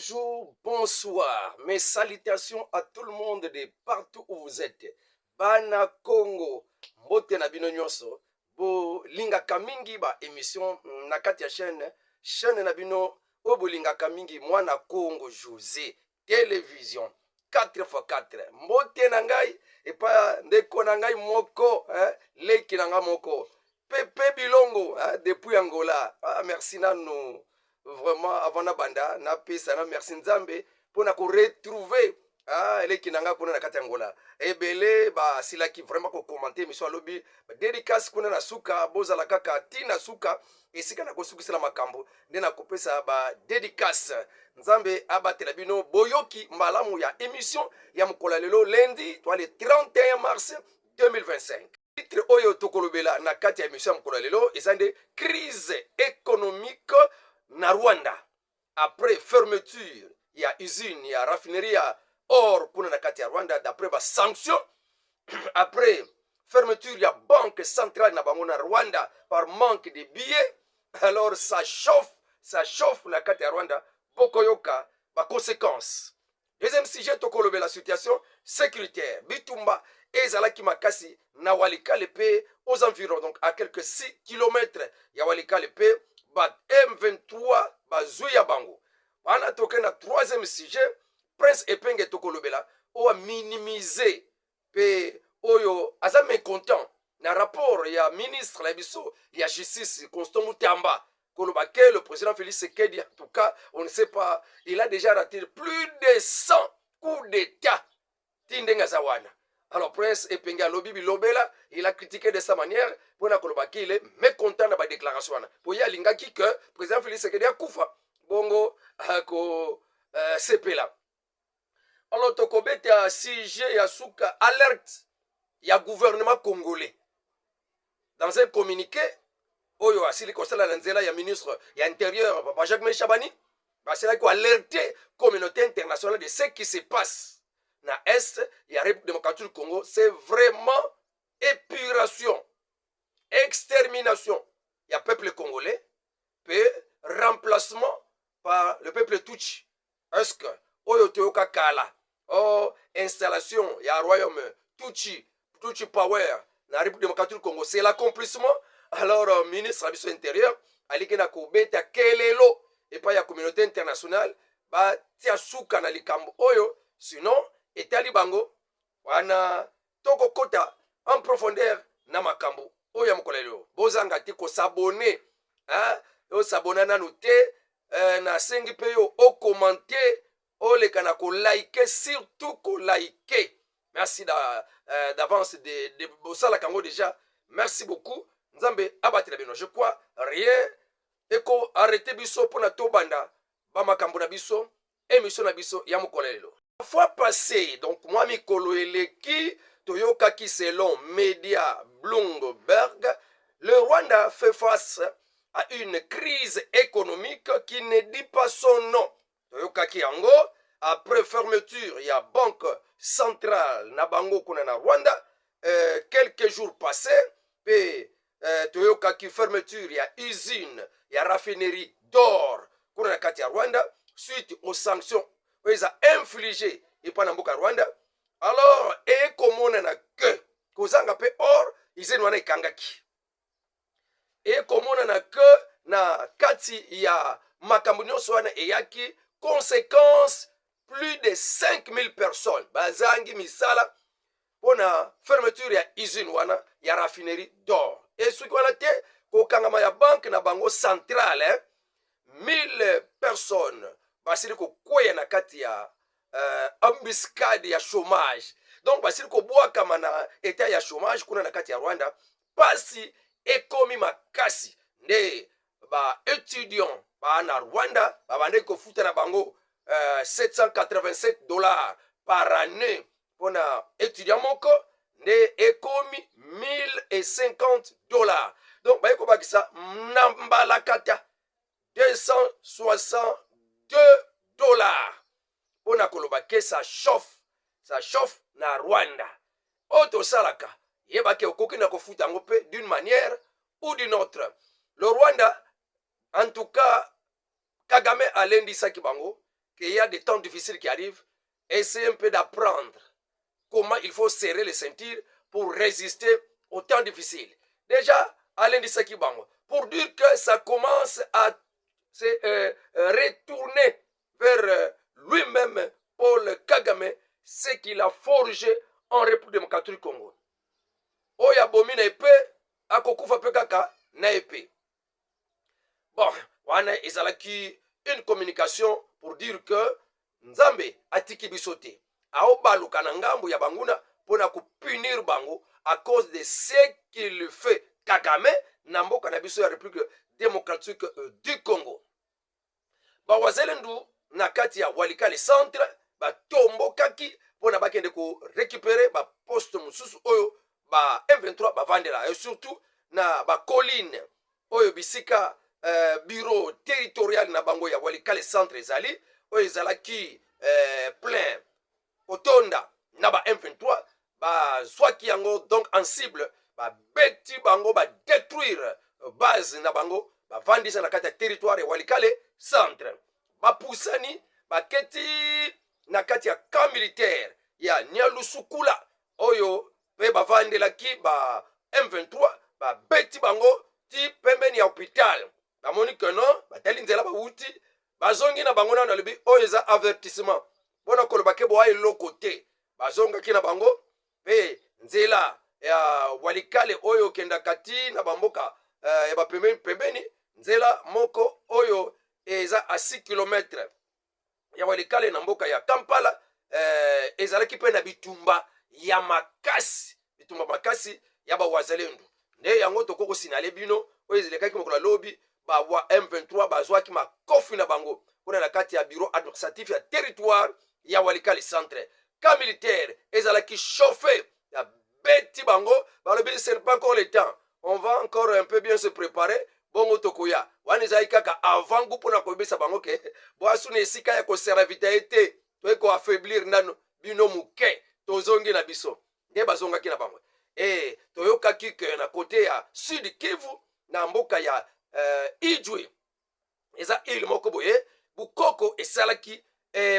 Bonjour, bonsoir, mes salutations à tout le monde de partout où vous êtes. Bana Congo, mbote na bino nyonso, bo lingaka mingi ba émission na kati ya chaîne na bino, o bo lingaka mingi mwana Congo José, télévision 4x4. Mbote na ngai epa ndeko na ngai moko, leki na ngai moko. Pepe Bilongo, depuis Angola. Merci nano. Vraiment avant na banda na pesa na merci nzambe pona ko retrouver eleki nanga kuna na kati ya Angola ebele ba silaki vraiment ko commenter mission alobi dédicace kuna na suka bozala kaka tina suka esika na kosukisela makambo nde na kopesa ba dédicace nzambe abatela bino boyoki malamu ya émission ya mkola lelo lundi toi le 31 mars 2025. Titre oyo tokolobela na kati ya émission ya mkola lelo ezande crise économique na Rwanda. Après fermeture, il y a usine, il y a raffinerie, or pour na kati ya Rwanda d'après ba sanction. Après fermeture, il y a banque centrale na bango na Rwanda par manque de billets. Alors ça chauffe na kati ya Rwanda. Bokoyoka ba conséquences. Deuxième sujet tokolobe la situation sécuritaire. Bitumba ezalaki makasi na Walikale pe aux environs, donc à quelques 6 km ya Walikale pe ba M23 bazuya bango. Wana toke na troisième sujet, Prince Epenge tokolobela o a minimiser pe oyo aza mécontent na rapport ya ministre la biso ya justice Constant Mutamba koloba que le président Félix Tshisekedi, en tout cas on ne sait pas, il a déjà raté plus de 100 coups d'état tindenga zawana. Alors Prince Epenge Lobi Bilobela, il a critiqué de sa manière pour la koloba qu'il est mécontent de la déclaration. Pour y aller que le président Félix Tshisekedi a koufa bongo ko CP là. Alors tokobete ya CG ya suka alerte ya gouvernement congolais. Dans un communiqué oyo asili kosala na nzela ya ministre ya intérieur Papa Jacques Chabani, c'est là qu'il a alerté communauté internationale de ce qui se passe na Est, il y a République démocratique du Congo, c'est vraiment épuration, extermination. Il y a peuple congolais, puis remplacement par le peuple Tutsi. Est-ce que, Oyoteoka Kala, installation, il y a un royaume Tutsi Power, na République démocratique du Congo, c'est l'accomplissement. Alors, ministre de l'Intérieur, Alikena Kobeta Kelelo, et pas il y a communauté internationale, bah, tia souka na likambo oyo, sinon, et talibango wana toko kota en profondeur na makambo oya mokolelo bozanga ti ko s'abonner o s'abonner na noter na sengi pe yo o commenter o le kana ko liker, surtout ko liker. Merci d'avance de bosala kango déjà, merci beaucoup nzambe abatela bino. Je crois rien eko arrêter biso pona to banda ba makambo na biso émission na biso ya mokolelo. La fois passée, donc moi Mikolo Eleki, Toyoka qui selon Média Bloomberg, le Rwanda fait face à une crise économique qui ne dit pas son nom. Toyoka qui Ango, après fermeture, il y a banque centrale Nabango Kuna Rwanda, quelques jours passés, puis Toyoka qui fermeture, il y a usine, il y a raffinerie d'or Kuna Katia Rwanda, suite aux sanctions ils ont infligé et pas Mboka Rwanda. Alors et comme na que kozanga pe or ils ont kangaki et comme na que na kati ya makambo nyonso wana eyaki conséquence plus de 5000 personnes bazangi misala pona fermeture ya usine wana ya raffinerie d'or et ce qu'on a te ko kangama ya banque na bango centrale 1000 personnes basili ko kwea na kati ya embuscade ya chômage. Donc basili ko boa kama na état ya chômage kuna na kati ya Rwanda pasi ekomi makasi nde ba étudiant ba na Rwanda ba bande ko futa na bango $787 par année pona étudiant moko nde ekomi $1050. Donc ba ko bakisa nambala kata $262 pour na koloba que ça chauffe na Rwanda. Auto salaka yeba ke okoki na kofuta ngope d'une manière ou d'une autre. Le Rwanda, en tout cas, Kagame a lundi sa kibango qu'il y a des temps difficiles qui arrivent, essayez un peu d'apprendre comment il faut serrer les ceintures pour résister aux temps difficiles. Déjà, Alain Dissaki Bango, pour dire que ça commence à se retourner vers lui-même, Paul Kagame, ce qu'il a forgé en République démocratique du Congo. Oya bomi na epé, akokufa pe kaka na epé. Bon, wana ezalaki une communication pour dire que Nzambe atiki bisote. Aobaluka na ngambo ya banguna pona kupunir bango à cause de ce qu'il fait Kagame na mboka na biso ya République démocratique du Congo. Ba wazelendu na kati ya Walikale centre ba tombokaki pona bakende ko récupérer ba poste mususu oyo ba M23 ba vandela et surtout na ba colline oyo bisika bureau territorial na bango ya Walikale centre ezali oyo ezalaki plein otonda na ba M23 ba zwaki yango donc en cible ba beti bango ba détruire base na bango ba vandisa na kati ya territoire ya Walikale centre ba pusani ba keti na kati ya camp militaire ya Nyalusukula oyo pe ba vandelaki ba M23 ba beti bango ti pembeni ya hôpital bamoni que non batali nzela bauti bazongi na bango na lobi oyo eza avertissement bona koloba ke boa eloko te bazongaki na bango pe nzela ya Walikale oyo kenda kati na bamboka ya bapembeni nzela moko oyo eza a 6 km ya Walikale na mboka ya Kampala ezalaki pe na bitumba ya makasi ya bawazalendu nde yango tokoko sinale bino oyo ezalekaki mokolo lobi bawa M23 bazwaki makofi na bango kuna na kati ya bureau administratif ya territoire ya Walikale centre camp militaire ezalaki chauffé ya beti bango balobi c'est pas encore le temps, on va encore un peu bien se préparer bongo tokoya wana ezalaki kaka avant gu mpona koyebisa bango ke boasuna esika ya koservita ete toye koaffaiblir nano bino moke tozongi na biso nde bazongaki na bango toyokaki ke na kote ya sud Kivu na mboka ya Ijwi eza ile moko boye bukoko esalaki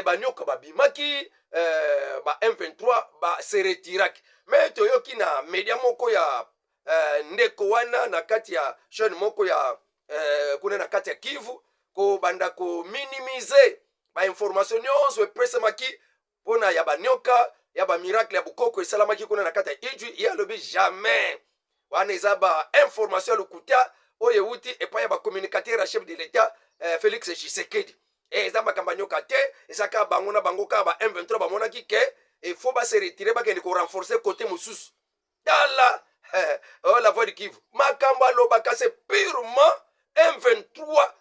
banyoka babimaki ba M23 ba se retiraki me toyoki na media moko ya ndeko wana na kati ya chaîne moko ya kuna na kati ya Kivu ko banda ko minimiser ba information nyonso epesamaki pona ya banyoka ya ba miracle ya bukoko esalamaki kuna na kati ya Ijwi ya lobi jamais wana eza ba information lukuta oyo wuti epa ya ba communicateur ya chef de l'état Félix Tshisekedi eza makambo nyoka te ezaka bango na bango ka ba M23 bamonaki ke il faut ba se retirer bakende ko renforcer côté mosusu dala la voix du Kivu makambo alobaka c'est purement M23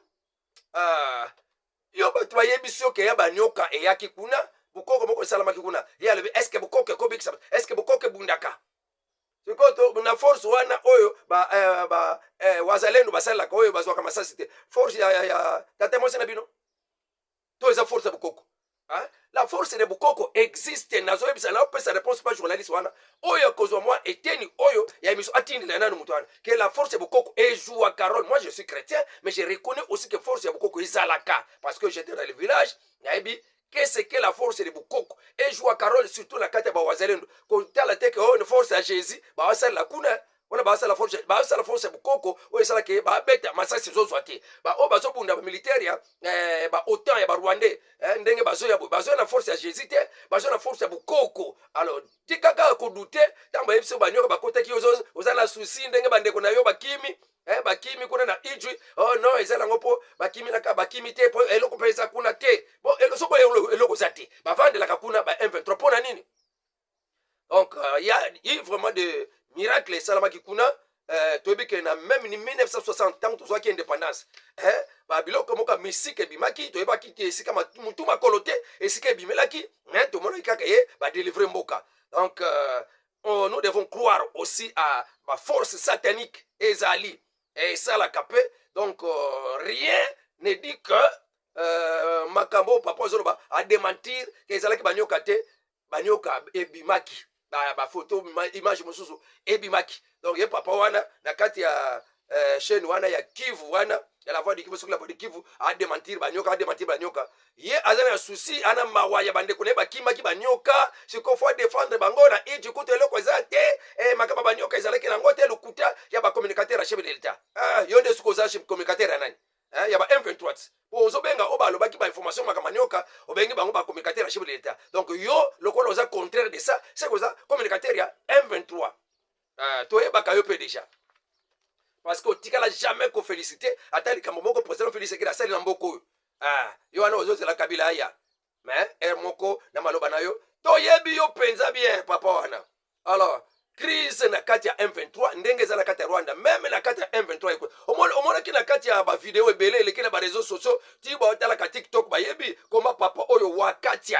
yo bato bayebi ke ya banyoka eyaki kuna bukoko moko esalamaki kuna ye alobi eske bukoko ekobikisa eske bukoko ebundaka sikoto na force wana oyo wazalendo basalaka oyo bazwaka masasi te force ya tatemosi na bino to eza force ya bukoko la force de bukoko existe nazoyebisa na opesa réponse pas journaliste wana oyo kozwa moi eteni oyo ya émission atindela nanu mutu wana que la force de bukoko ejoue à Carole. Moi je suis chrétien mais je reconnais aussi que force ya bukoko ezalaka parce que j'étais dans le village nayebi qu'est-ce que la force de bukoko ejoue à Carole surtout la kati ya bawazalendo kotala te ke oyo ne force ya Jésus bawasala la kuna wana basala force ya bukoko oyo esalaki babeta masasi ezozwa te oyo bazobunda bamilitaire ya baotan ya barwandais ndenge bazoya boye bazoya na force ya Jésus te bazoya na force ya bukoko alors tikaka kodute ntango bayebisi banyoka bakotaki oza na susi ndenge bandeko na yo bakimi bakimi kuna na Ijwi oh non eza nango mpo bakimi naka bakimi te po eloko mpe eza kuna te bon soko eloko eza te bavandelaka kuna ba M23 mpo na nini donc il y a vraiment de miracle esalamaki kuna toyebi ke na même ni 1960 ntango tozwaki indépendance babiloko moko misike ebimaki toyebaki te esika mutu makolo te esika ebimelaki tomonaki kaka ye badélivre mboka donc nous devons croire aussi à ma force satanique ezali esalaka pe donc rien ne dit que makambo papa ozoloba adementir ke ezalaki banyoka te banyoka ebimaki photo image mosusu ebimaki donc ye papa wana na kati ya chaîne wana ya Kivu wana ya la voix de Kivu, sur la voix de Kivu, a démentir banyoka, a démentir banyoka. Ye azana souci, ana mawa ya bande kone bakima ki banyoka, ce qu'on faut défendre bango na et du côté loko zate, et makaba banyoka ezalaki na ngote lukuta ya ba communicateur à chef de l'État. Ah, yonde suko za chef communicateur anani. Ah, ya ba M23. Po ozobenga oba lobaki ba information makamanyoka, obengi bango ba communicateur à chef de l'État. Donc yo loko loza contraire de ça, c'est que ça communicateur ya M23. Ah, toi baka yo pe déjà. Parce que otikala jamais ko féliciter atali kamomoko président Félix Sekira sali na mboko. Ah, yo ana ozo la kabila ya. Mais moko na maloba na yo to yebi yo penza bien papa wana. Alors crise na kati ya M23 ndenge za na kati ya Rwanda, même na kati ya M23 iko omona ki na kati ya ba video ebele eleki na ba réseaux sociaux ti ba otala ka TikTok ba yebi koma papa oyo wakati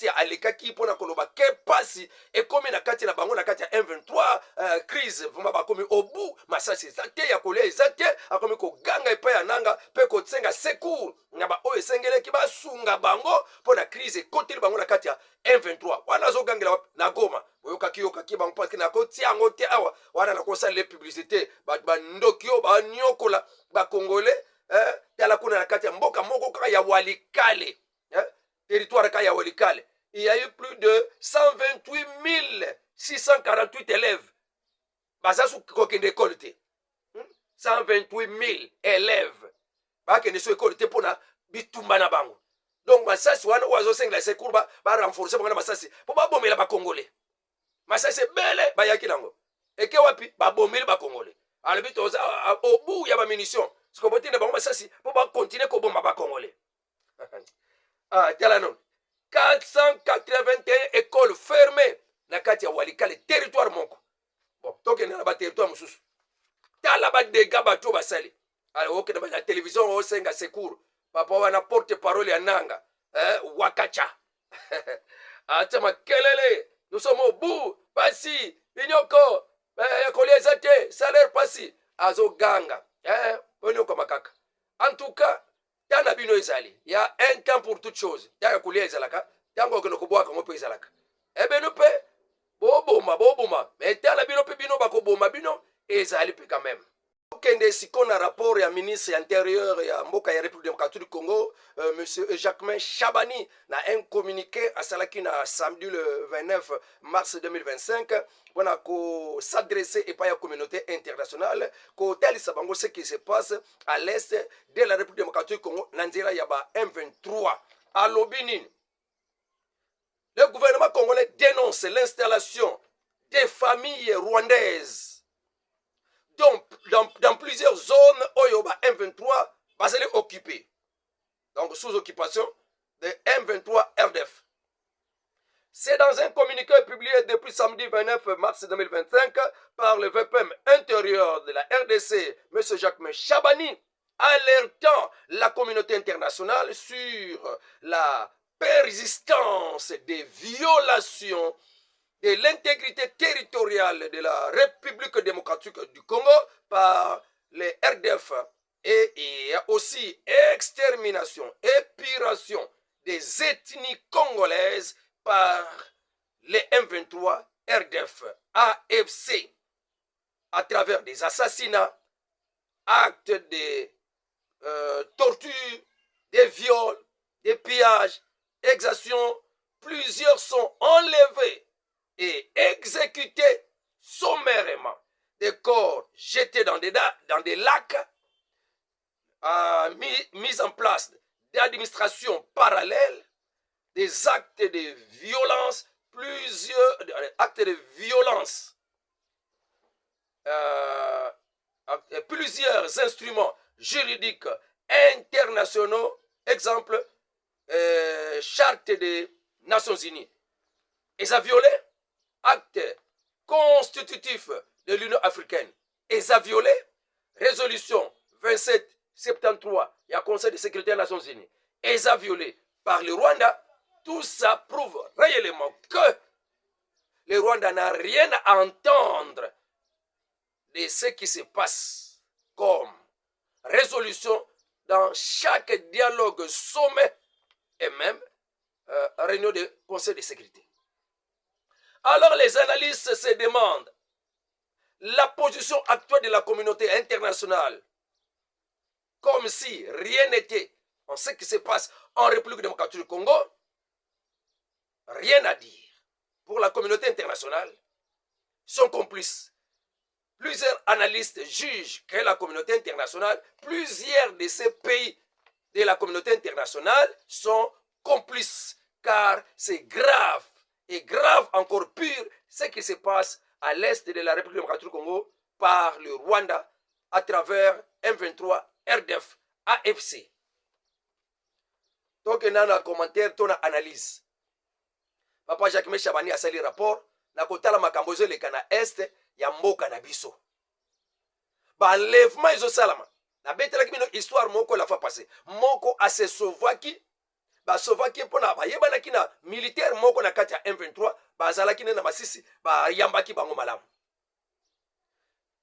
ya alekaki pona koloba ke pasi ekomi na kati na bango na kati ya M23 crise vuma bakomi obu masasi zate ya kolia zate akomi ko ganga epa ya nanga pe ko tsenga secours na ba oyo sengeleki ba sunga bango pona crise koteli bango na kati ya M23 wana zo gangela na Goma oyokaki bango parce que na ko tiango te awa wana na ko sala publicité ba ndokio ba nyokola ba congolais tala kuna na kati ya mboka moko kaka ya Walikale territoire kaka ya Walikale. Il y a eu plus de 128 648 élèves baza su kokende école te 128 000 élèves bakende su école te pona bitumba na bango. Donc masasi wana ozo sengla secours ba renforcer bango na masasi po ba bomela ba congolais. Masasi bele bayaki nango eke wapi ba bomeli ba congolais alobi toza au bout ya ba munitions siko botinda bango masasi po ba continuer ko bomba ba congolais. Ah tela non 481 écoles fermées na kati ya Walikale territoire moko. Bon toke na ba territoire mususu tala ba dégâts bato basali alors ok na télévision o senga secours papa wana porte parole ya nanga wakacha atama kelele nous sommes au bout pasi inyoko kolia zate salaire pasi azo ganga onyoko makaka. En tout cas tana bino ezali ya un temps pour toute chose ya kolia ezalaka tango ko nokobwaka ngo pe ezalaka ebeno pe boboma mais tala bino pe bino bakoboma bino ezali pe quand même. Kende sikona rapport ya ministre intérieur ya mboka ya République démocratique du Congo monsieur Jacquemain Chabani na un communiqué à salaki na samedi le 29 mars 2025 wana ko s'adresser et pas à la communauté internationale ko talisa bango ce qui se passe à l'est de la République démocratique du Congo na nzela ya ba M23 à Lobinin. Le gouvernement congolais dénonce l'installation des familles rwandaises dans plusieurs zones Oyoba M23 basé occupé. Donc sous occupation de M23 RDF. C'est dans un communiqué publié depuis samedi 29 mars 2025 par le VPM intérieur de la RDC, M. Jacquemain Chabani, alertant la communauté internationale sur la persistance des violations de l'intégrité territoriale de la République démocratique du Congo par les RDF et il y a aussi extermination, épuration des ethnies congolaises par les M23 RDF AFC à travers des assassinats, actes de torture, des viols, des pillages, exactions. Plusieurs sont enlevés et exécutés sommairement, des corps jetés dans des lacs, mise en place d'administrations parallèles, des actes de violence, plusieurs actes de violence, plusieurs instruments juridiques internationaux, exemple, charte des Nations Unies. Et ça violé acte constitutif de l'Union africaine. Et ça violé résolution 2773, il y a Conseil de sécurité des Nations Unies. Et ça violé par le Rwanda. Tout ça prouve réellement que le Rwanda n'a rien à entendre de ce qui se passe comme résolution dans chaque dialogue, sommet et même réunion du Conseil de sécurité. Alors les analystes se demandent la position actuelle de la communauté internationale comme si rien n'était en ce qui se passe en République démocratique du Congo, rien à dire. Pour la communauté internationale, sont complices. Plusieurs analystes jugent que la communauté internationale, plusieurs de ces pays de la communauté internationale sont complices, car c'est grave, et grave encore pire, ce qui se passe à l'est de la République démocratique du Congo par le Rwanda à travers M23, RDF, AFC. Donc, on a un commentaire, on a analyse. Papa Jacques Chabani a sali rapport, na kotala makambozo le kana est, ya mboka na biso. Ba enlèvement iso salama. Na betela kimino histoire moko la fois passée. Moko a se sauvaki, ba sauvaki pona ba yebana kina militaire moko na kati ya M23, ba zalaki na masisi, ba yambaki bango malamu.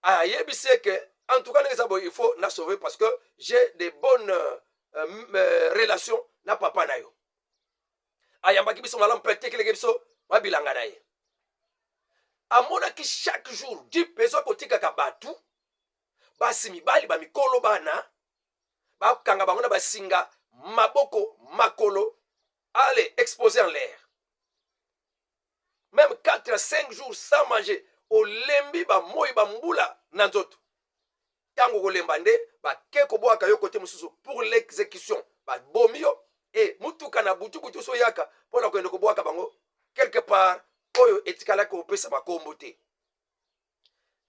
Ah, yebise que en tout cas il faut na sauver parce que j'ai des bonnes relations na papa na yo. Ayambaki biso malamu pete kele biso mabilanga na ye. Amona ki chaque jour 10 peso kotika ka batu basi mibali ba mikolo bana ba kanga bango na basinga maboko makolo allez exposer en l'air. Même 4 à 5 jours sans manger au lembi ba moyi ba mbula na nzoto. Tango kolemba nde ba ke ko boaka yo côté mususu pour l'exécution ba bomio et mutuka na butu butu so yaka pona ko ndeko boaka bango quelque part oyo etikala ko pesa ba kombo te.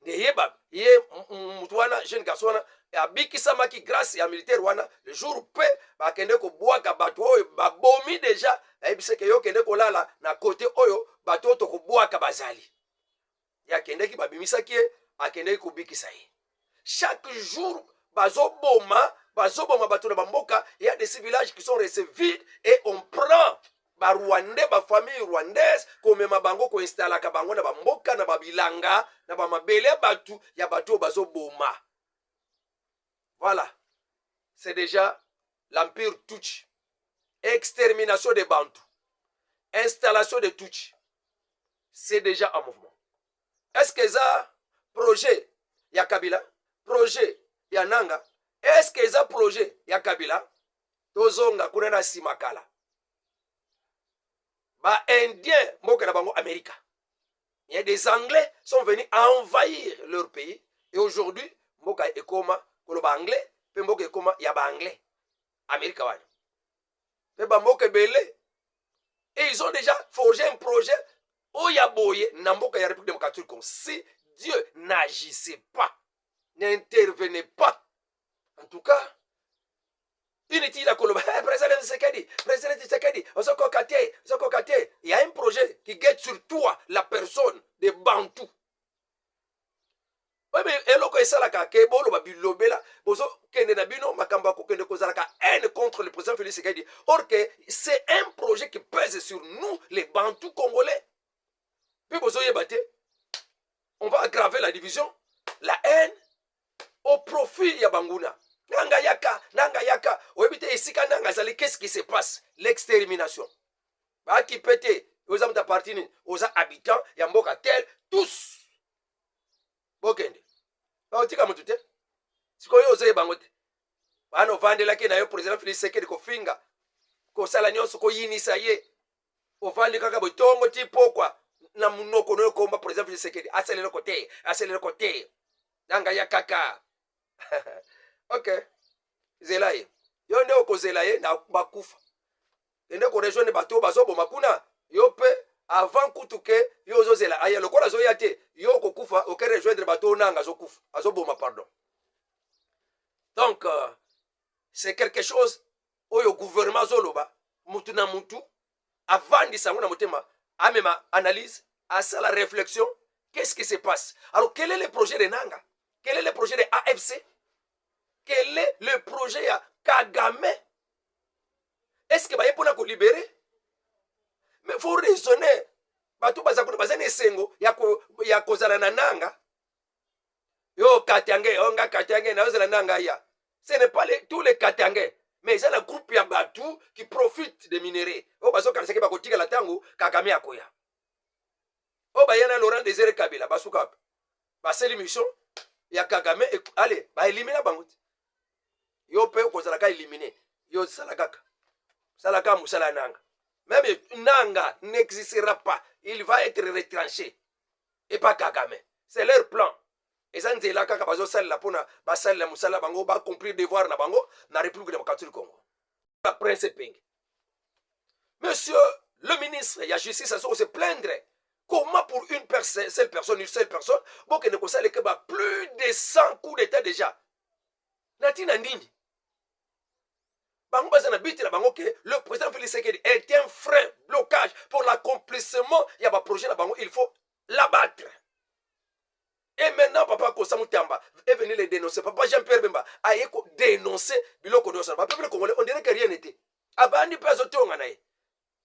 Neyeba ye mutwana jeune garçon wana abikisa maki grâce ya militaire wana le jour pe ba kende ko boaka bato oyo ba bomi déjà ebise ke yo kende ko lala na côté oyo bato to ko boaka bazali. Ya kende ki babimisa ki akende ko bikisa ye. Chaque jour bazoboma bato na bamboka, il y a des villages qui sont restés vides et on prend ba Rwandais, ba famille rwandaise comme ma bango ko installa ka bango na bamboka na babilanga na ba mabele batu ya bato bazoboma. Voilà. C'est déjà l'empire Tutsi. Extermination des Bantous. Installation de Tutsi. C'est déjà en mouvement. Est-ce que ça projet ya Kabila, projet ya Nanga, est-ce que ça projet ya Kabila tozonga kuna na simakala ba indien mboka na bango Amerika. Il y a des Anglais sont venus envahir leur pays et aujourd'hui mboka ekoma koloba anglais pe mboka ekoma ya ba anglais Amerika wana. Pe ba mboka belé et ils ont déjà forgé un projet oyaboye na mboka ya République démocratique comme si Dieu n'agissait pas, n'intervenait pas. En tout cas, Unity la Koloba, président Tshisekedi, il y a un projet qui guette sur toi, la personne de Bantou. Oui, mais eloko esalaka ke bolo ba bilobela bozo kende na bino makamba ko kende kozalaka haine contre le président Félix Tshisekedi. Or que c'est un projet qui pèse sur nous les Bantous congolais. Puis bozo yebate, on va aggraver la division, la haine au profit ya Banguna. Nanga yaka, oebite esika nanga zali, qu'est-ce qui se passe? L'extermination. Ba ki pete, aux hommes d'appartenir aux habitants, ya mboka tel, tous. Bokende. Ba otika mutu te. Siko yo ozoye bango te. Bano vandela ke na yo président Félix Tshisekedi ko finga. Ko sala nyonso ko yinisa ye. Ovandi kaka botongo ti pokwa na munoko no komba président Félix Tshisekedi aselele côté. Nanga ya kaka. OK. Zelaye. Yo nde ko zelaye na bakufa. Ende ko rejoindre bato bazobo makuna. Yo pe avant kutuke yo zo zela aya lokola zo yate yo ko kufa OK rejoindre bato nanga zo kufa. Azoboma pardon. Donc c'est quelque chose oyo gouvernement zoloba mutu na mutu avant de s'en motema amema analyse à ça la réflexion, qu'est-ce qui se passe? Alors quel est le projet de Nanga? Quel est le projet de AFC? Quel est le projet à Kagame? Est-ce que baye pona ko libérer? Mais faut raisonner. Bato bazakuna bazane sengo ya kozala na Nanga. Yo Katyange, onga Katyange na ozala Nanga ya. Ce n'est pas tous les Katyange, mais c'est un groupe ya Batou qui profite des minéraux. O bazo kaniseke bakotika la tango Kagame akoya. O bayana Laurent Désiré Kabila basuka. Ba seli mission ya Kagame allez, ba éliminer bango. yo pe kozalaka éliminé yo salakaka salaka musala nanga. Même nanga n'existera pas, il va être retranché et pas Kagame. C'est leur plan. Et ça c'est là kaka bazo sala pona ba sala musala bango ba accomplir devoir na bango na République démocratique du Congo. La prince Ping. Monsieur le ministre de la justice a se plaindre. Comment pour une seule personne, bon que ne consale que plus de 100 coups d'état déjà. Natina Ndini. Le président Félix Tshisekedi est un frein, blocage pour l'accomplissement. Il y a un projet là, il faut l'abattre. Et maintenant, Papa Kosamou Tamba est venu les dénoncer. Papa Jean-Pierre Bemba a dénoncé Biloko Dossana. Papa Congolais, on dirait que rien n'était.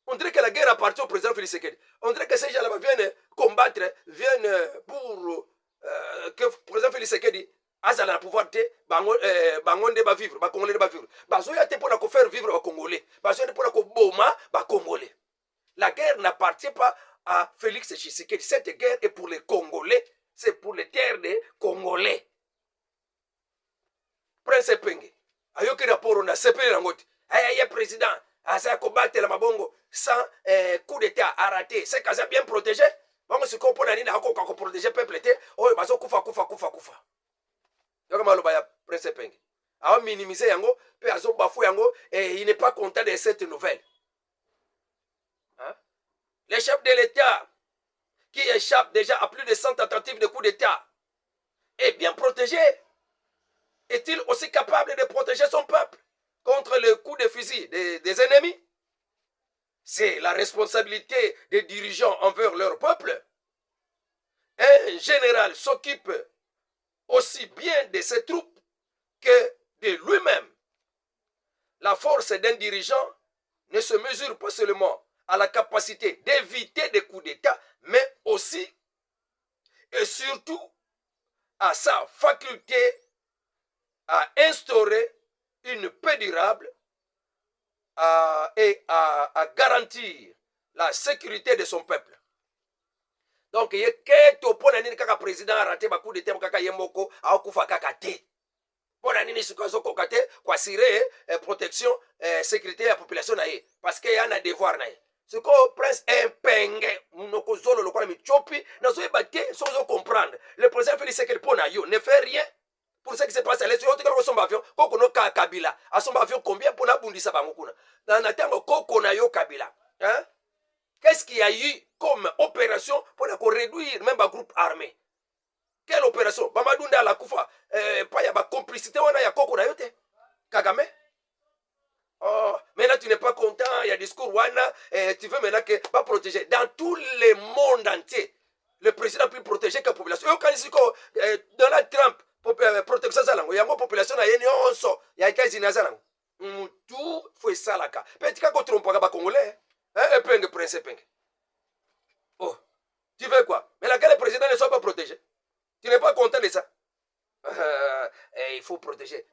On dirait que la guerre appartient au président Félix Tshisekedi. On dirait que ces gens-là viennent combattre, viennent pour que le président Félix Tshisekedi azala na pouvoir te bangonde ba vivre ba congolais ba vivre bazo ya te pour la faire vivre ba congolais bazo ya pour la boma ba congolais. La guerre n'appartient pas à Félix Tshisekedi. Cette guerre est pour les Congolais, c'est pour les terres des Congolais. Prince Penge ayoki rapport on a sepelé la ngote aya président asa combattre la mabongo sans coup d'état arrêté c'est qu'asa bien protégé bango siko pona nini akoka ko protéger peuple te oyo bazo kufa Yokama loba ya Prince Penge. A minimiser yango, pe azo bafou yango, et il n'est pas content de cette nouvelle. Hein? Les chefs de l'État, qui échappent déjà à plus de 100 tentatives de coup d'État, est bien protégé. Est-il aussi capable de protéger son peuple contre le coup de fusil des ennemis? C'est la responsabilité des dirigeants envers leur peuple. Un général s'occupe aussi bien de ses troupes que de lui-même. La force d'un dirigeant ne se mesure pas seulement à la capacité d'éviter des coups d'État, mais aussi et surtout à sa faculté à instaurer une paix durable et à garantir la sécurité de son peuple. Donc, il y a un président a raté un coup de temps, kaka yemoko, a okufa kaka te. Pour nini sukazo kokate, kwa sire, protection, sécurité de la population nae. Parce qu'il y a un devoir nae. Ce qu'on prince impenge, munoko zolo lokwa mi chopi, na zo ebate, sans comprendre. Le président Félix Tshisekedi pona yo ne fait rien pour ce qui se passe à l'est. Yote kwa son avion, koko no Kabila. A son avion combien pour la bundisa bango kuna. Na natango koko na yo Kabila. Hein? Qu'est-ce qu'il y a eu comme opération pour réduire même un groupe armé? Quelle opération? Bamadunda la Koufa, pas y a complicité, on a ya Koko Nayote. Kagame? Oh, maintenant tu n'es pas content, il y a discours Wana, tu veux maintenant que pas protéger. Dans tout le monde entier, le président peut protéger que la population. Donald Trump, protection Zalango, il y a une population, il y a une onso, il y a une Zalango. Tout fait ça là. Petit cas contre un Congolais. Penge, Prince Penge. Oh, tu veux quoi? Mais laquelle le président ne soit pas protégé? Tu n'es pas content de ça? Il faut protéger.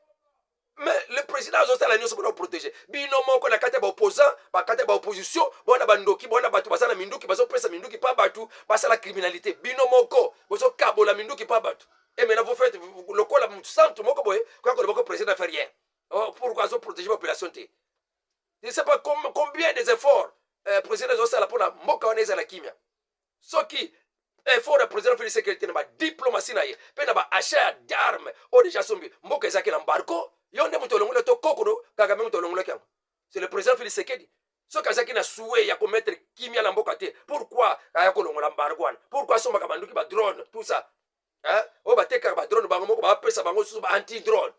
Mais le président a aussi la nuit pour protéger. Binomo, qu'on a kate ba opposant, ba kate ba opposition, bon na bandoki, bon na batu, basa na minduki, baso pressa minduki pa batu, basa la criminalité. Binomo ko, baso kabo la minduki pa batu. Et maintenant vous faites le quoi la centre moko boy, quand le président ne fait rien. Oh, pourquoi so protéger la population? Je ne sais pas combien des efforts président Zosala pour la moka oneza la kimia. Ce qui effort de président Félix Tshisekedi na diplomatie na ye, pe na ba achat d'armes au déjà sombi. Moka ezaki l'embargo, yonde mutolongole to kokoro Kagame mutolongole kango. C'est le président Félix Tshisekedi. Ce kazaki na souhait ya commettre kimia la mboka te. Pourquoi aya kolongola embargo? Pourquoi somba kabanduki ba drone tout ça? Hein? O ba teka ba drone bango moko ba pesa bango sous ba anti drone.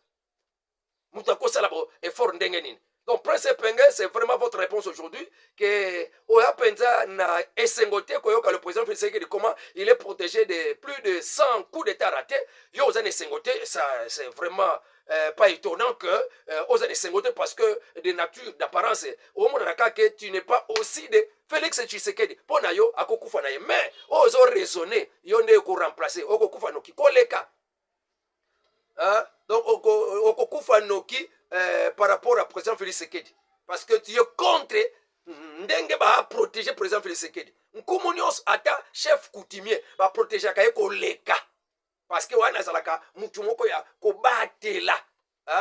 Mutako sala bo effort ndenge nini? Donc, Prince Penge, c'est vraiment votre réponse aujourd'hui que Oya Penza n'a essengoté que le président Félix Tshisekedi comment il est protégé de plus de 100 coups d'état ratés. Yosa essengoté, ça c'est vraiment pas étonnant que Osa essengoté parce que de nature d'apparence au monde que tu n'es pas aussi de Félix Tshisekedi. Pona yo akokufa na ye mais ozo raisonner yonde ko remplacer okokufa no ki koleka. Hein? Donc okokufa no ki par rapport à président Félix Tshisekedi. Parce que tu es contre ndenge ba protéger président Félix Tshisekedi. Nkomunios ata chef coutumier ba protéger kaye ko leka. Parce que wana zalaka mutu moko ya ko batela.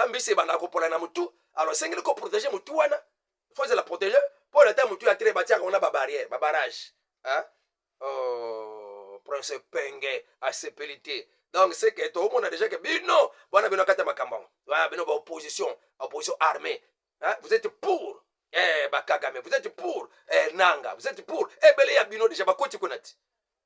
mbisi ebanda kopola na mutu alors sengeli koprotege mutu wana faut la protéger mpo na ta mutu ya tre batiaka ona babarrière babarrage prince penge asepeli te donc c'est que toomona déjà que bino bwana bino kata makambo bino opposition armée vous êtes pour bakagame vous êtes pour nanga vous êtes pour ebele ya bino déjà bakoti kuna ti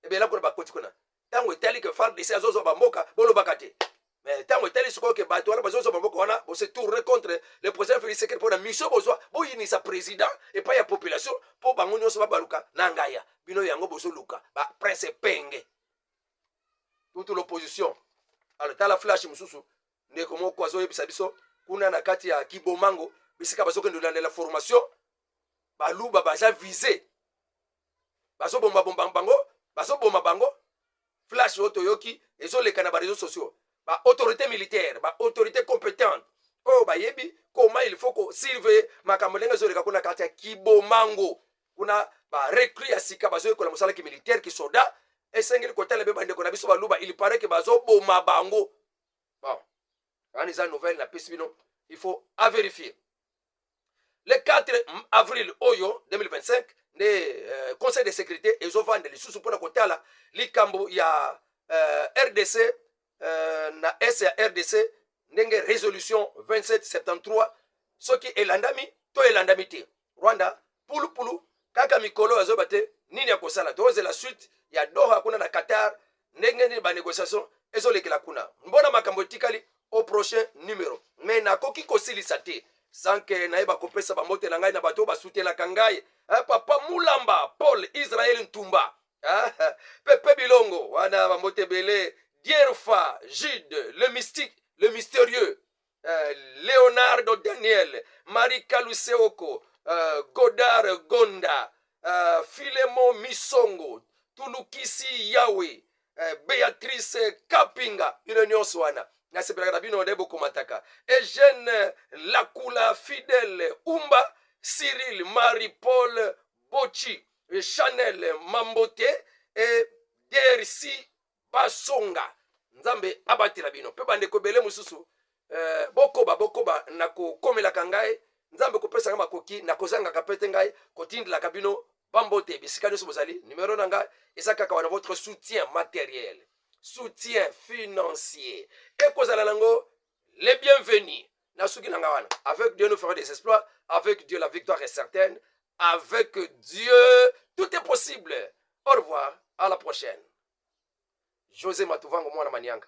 ebele kuna bakoti kuna tango etali que FARDC azozo bamboka bolobaka te mais tango etali sikoyo ke bato wana bazozo bamboka wana bose tourne contre le président Félix Tshisekedi mpona mission bozwa boyinisa président epai ya population mpo bango nyonso babaluka na ngaya bino yango bozoluka baprince penge toute l'opposition alors tala flash mususu ndeko moko azoyebisa biso kuna na kati ya Kibomango bisika bazokende kolandela formation baluba baza visé bazobomba bango flash oyo yoki ezoleka na ba réseaux sociaux ba autorité militaire ba autorité compétente oyo bayebi comment il faut ko surveiller makambo ndenge ezoleka kuna kati ya Kibomango kuna ba recrue ya sika bazoyekola mosala ki militaire ki soldat esengeli kotala be bandeko na biso baluba il paraît que bazoboma bango bon ani za nouvelle na pesibino il faut à vérifier. Le 4 avril oyo 2025 le conseil de sécurité ezovanda lisusu mpona kotala likambo ya RDC na S ya RDC ndenge résolution 2773 soki elandami to elandami te Rwanda pulupulu kaka mikolo azoba te nini ya kosala toze la suite ya Doha kuna na Qatar ndenge ni ba négociation ezolekela kuna mbona makambo etikali au prochain numéro mais nakoki kosilisa te sans que naeba kopesa bamote na ngai na bato basutelaka ngai papa Mulamba Paul Israël Ntumba Pepe Bilongo wana bamote bele Dierfa Jude le mystique le mystérieux Leonardo Daniel Marie Kaluseoko Godard Gonda Filemon Misongo Tulukisi Yahweh Beatrice Kapinga bino nyonso wana nasepelaka bino ndebo komataka Eugène Lakula Fidèle Umba Cyril Marie-Paul Bochi Chanel Mambote et Dersi Basonga nzambe abatela bino pe bandeko bele mususu bokoba nako komelaka ngai nzambe kopesa kama koki nakozanga kapete ngai kotindela bino bambote bisika nyonso bozali numéro na ngai esakaka wana votre soutien matériel soutien financier et kozala nango les bienvenus nasuki nanga wana avec Dieu nous fera des exploits avec Dieu la victoire est certaine avec Dieu tout est possible au revoir à la prochaine José Matuvango mwana Manianga